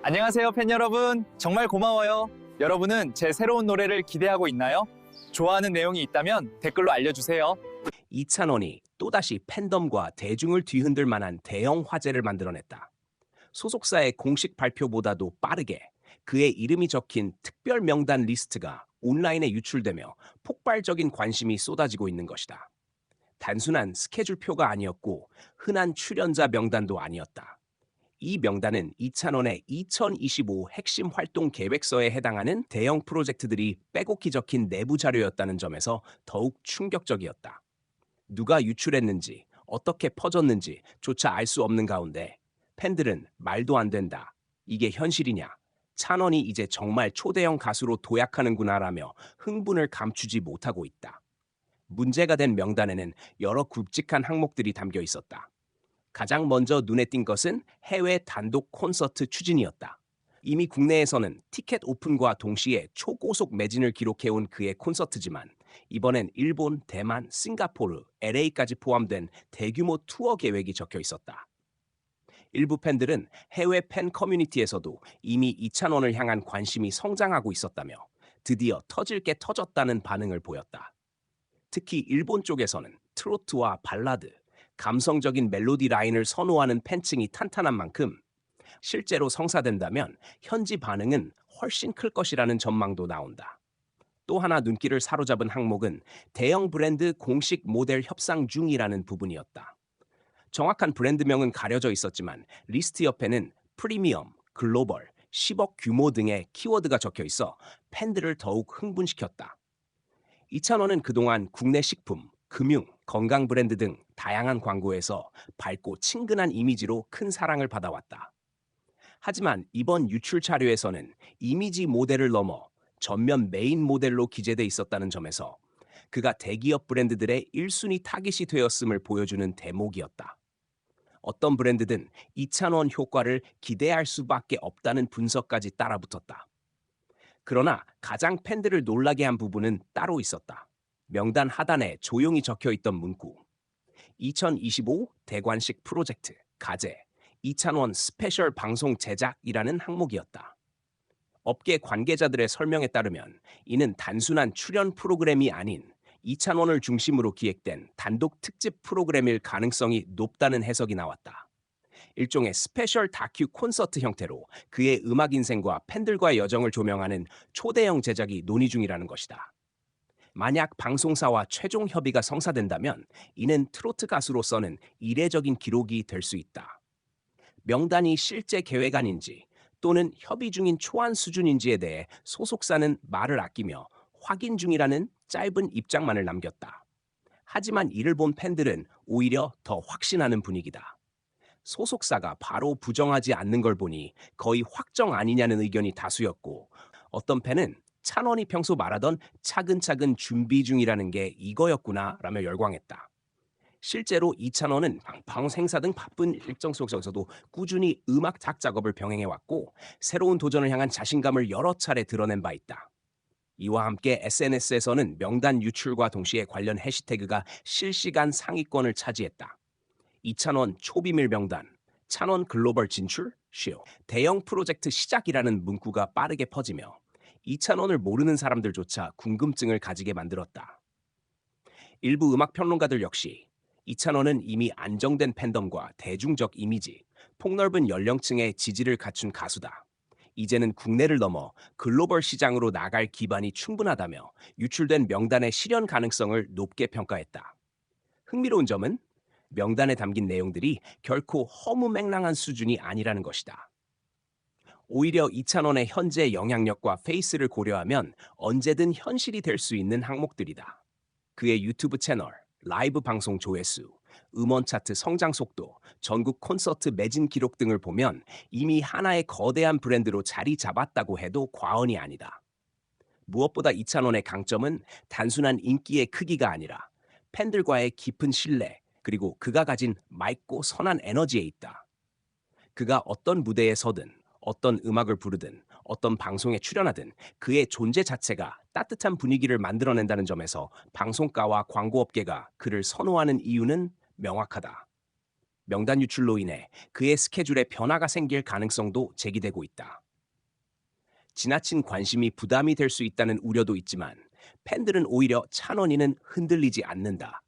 안녕하세요, 팬 여러분. 정말 고마워요. 여러분은 제 새로운 노래를 기대하고 있나요? 좋아하는 내용이 있다면 댓글로 알려주세요. 이찬원이 또다시 팬덤과 대중을 뒤흔들 만한 대형 화제를 만들어냈다. 소속사의 공식 발표보다도 빠르게 그의 이름이 적힌 특별 명단 리스트가 온라인에 유출되며 폭발적인 관심이 쏟아지고 있는 것이다. 단순한 스케줄표가 아니었고 흔한 출연자 명단도 아니었다. 이 명단은 이찬원의 2025 핵심 활동 계획서에 해당하는 대형 프로젝트들이 빼곡히 적힌 내부 자료였다는 점에서 더욱 충격적이었다. 누가 유출했는지, 어떻게 퍼졌는지조차 알 수 없는 가운데 팬들은 말도 안 된다. 이게 현실이냐? 찬원이 이제 정말 초대형 가수로 도약하는구나라며 흥분을 감추지 못하고 있다. 문제가 된 명단에는 여러 굵직한 항목들이 담겨 있었다. 가장 먼저 눈에 띈 것은 해외 단독 콘서트 추진이었다. 이미 국내에서는 티켓 오픈과 동시에 초고속 매진을 기록해온 그의 콘서트지만 이번엔 일본, 대만, 싱가포르, LA까지 포함된 대규모 투어 계획이 적혀 있었다. 일부 팬들은 해외 팬 커뮤니티에서도 이미 이찬원을 향한 관심이 성장하고 있었다며 드디어 터질 게 터졌다는 반응을 보였다. 특히 일본 쪽에서는 트로트와 발라드, 감성적인 멜로디 라인을 선호하는 팬층이 탄탄한 만큼 실제로 성사된다면 현지 반응은 훨씬 클 것이라는 전망도 나온다. 또 하나 눈길을 사로잡은 항목은 대형 브랜드 공식 모델 협상 중이라는 부분이었다. 정확한 브랜드명은 가려져 있었지만 리스트 옆에는 프리미엄, 글로벌, 10억 규모 등의 키워드가 적혀 있어 팬들을 더욱 흥분시켰다. 이찬원은 그동안 국내 식품, 금융, 건강 브랜드 등 다양한 광고에서 밝고 친근한 이미지로 큰 사랑을 받아왔다. 하지만 이번 유출 자료에서는 이미지 모델을 넘어 전면 메인 모델로 기재돼 있었다는 점에서 그가 대기업 브랜드들의 1순위 타깃이 되었음을 보여주는 대목이었다. 어떤 브랜드든 이찬원 효과를 기대할 수밖에 없다는 분석까지 따라붙었다. 그러나 가장 팬들을 놀라게 한 부분은 따로 있었다. 명단 하단에 조용히 적혀 있던 문구. 2025 대관식 프로젝트, 가제, 이찬원 스페셜 방송 제작이라는 항목이었다. 업계 관계자들의 설명에 따르면 이는 단순한 출연 프로그램이 아닌 이찬원을 중심으로 기획된 단독 특집 프로그램일 가능성이 높다는 해석이 나왔다. 일종의 스페셜 다큐 콘서트 형태로 그의 음악 인생과 팬들과의 여정을 조명하는 초대형 제작이 논의 중이라는 것이다. 만약 방송사와 최종 협의가 성사된다면 이는 트로트 가수로서는 이례적인 기록이 될 수 있다. 명단이 실제 계획안인지 또는 협의 중인 초안 수준인지에 대해 소속사는 말을 아끼며 확인 중이라는 짧은 입장만을 남겼다. 하지만 이를 본 팬들은 오히려 더 확신하는 분위기다. 소속사가 바로 부정하지 않는 걸 보니 거의 확정 아니냐는 의견이 다수였고 어떤 팬은 찬원이 평소 말하던 차근차근 준비 중이라는 게 이거였구나라며 열광했다. 실제로 이찬원은 방송 행사 등 바쁜 일정 속에서도 꾸준히 음악 작업을 병행해왔고 새로운 도전을 향한 자신감을 여러 차례 드러낸 바 있다. 이와 함께 SNS에서는 명단 유출과 동시에 관련 해시태그가 실시간 상위권을 차지했다. 이찬원 초비밀 명단, 찬원 글로벌 진출, 쇼, 대형 프로젝트 시작이라는 문구가 빠르게 퍼지며 이찬원을 모르는 사람들조차 궁금증을 가지게 만들었다. 일부 음악 평론가들 역시 이찬원은 이미 안정된 팬덤과 대중적 이미지, 폭넓은 연령층의 지지를 갖춘 가수다. 이제는 국내를 넘어 글로벌 시장으로 나갈 기반이 충분하다며 유출된 명단의 실현 가능성을 높게 평가했다. 흥미로운 점은 명단에 담긴 내용들이 결코 허무맹랑한 수준이 아니라는 것이다. 오히려 이찬원의 현재 영향력과 페이스를 고려하면 언제든 현실이 될 수 있는 항목들이다. 그의 유튜브 채널, 라이브 방송 조회수, 음원 차트 성장 속도, 전국 콘서트 매진 기록 등을 보면 이미 하나의 거대한 브랜드로 자리 잡았다고 해도 과언이 아니다. 무엇보다 이찬원의 강점은 단순한 인기의 크기가 아니라 팬들과의 깊은 신뢰, 그리고 그가 가진 맑고 선한 에너지에 있다. 그가 어떤 무대에 서든, 어떤 음악을 부르든, 어떤 방송에 출연하든 그의 존재 자체가 따뜻한 분위기를 만들어낸다는 점에서 방송가와 광고업계가 그를 선호하는 이유는 명확하다. 명단 유출로 인해 그의 스케줄에 변화가 생길 가능성도 제기되고 있다. 지나친 관심이 부담이 될 수 있다는 우려도 있지만 팬들은 오히려 찬원이는 흔들리지 않는다.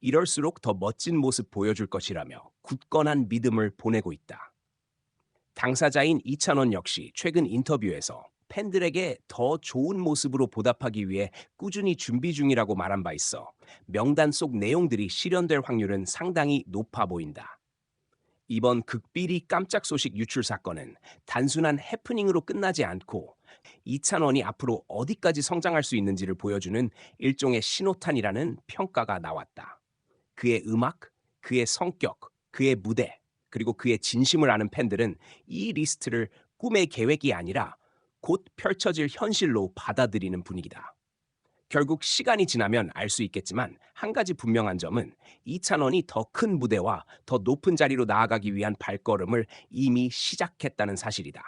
이럴수록 더 멋진 모습 보여줄 것이라며 굳건한 믿음을 보내고 있다. 당사자인 이찬원 역시 최근 인터뷰에서 팬들에게 더 좋은 모습으로 보답하기 위해 꾸준히 준비 중이라고 말한 바 있어 명단 속 내용들이 실현될 확률은 상당히 높아 보인다. 이번 극비리 깜짝 소식 유출 사건은 단순한 해프닝으로 끝나지 않고 이찬원이 앞으로 어디까지 성장할 수 있는지를 보여주는 일종의 신호탄이라는 평가가 나왔다. 그의 음악, 그의 성격, 그의 무대, 그리고 그의 진심을 아는 팬들은 이 리스트를 꿈의 계획이 아니라 곧 펼쳐질 현실로 받아들이는 분위기다. 결국 시간이 지나면 알 수 있겠지만 한 가지 분명한 점은 이찬원이 더 큰 무대와 더 높은 자리로 나아가기 위한 발걸음을 이미 시작했다는 사실이다.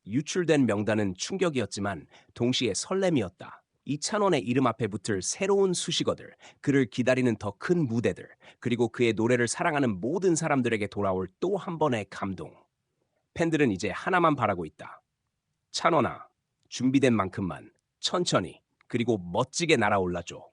유출된 명단은 충격이었지만 동시에 설렘이었다. 이찬원의 이름 앞에 붙을 새로운 수식어들, 그를 기다리는 더 큰 무대들, 그리고 그의 노래를 사랑하는 모든 사람들에게 돌아올 또 한 번의 감동. 팬들은 이제 하나만 바라고 있다. 찬원아, 준비된 만큼만 천천히 그리고 멋지게 날아올라줘.